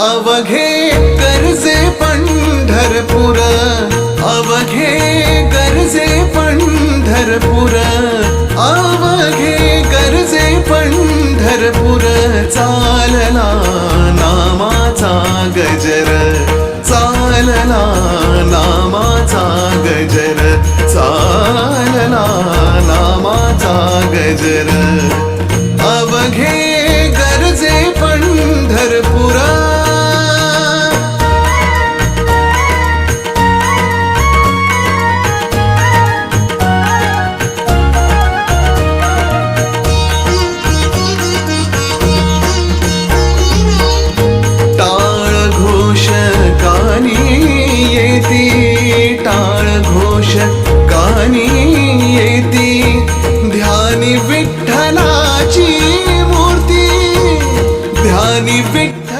अवघे गरजे पंढरपूर, अवघे गरजे पंढरपूर, अवघे गरजे पंढरपूर. चालला नामाचा गजर, चालला नामाचा गजर, चालला नामाचा गजर. अवघे गरजे पंढरपुरा. टाळ घोष कानी येती, टाळ घोष कानी येती. ध्यानी विठ्ठलाची मूर्ती, ध्यानी विठ्ठल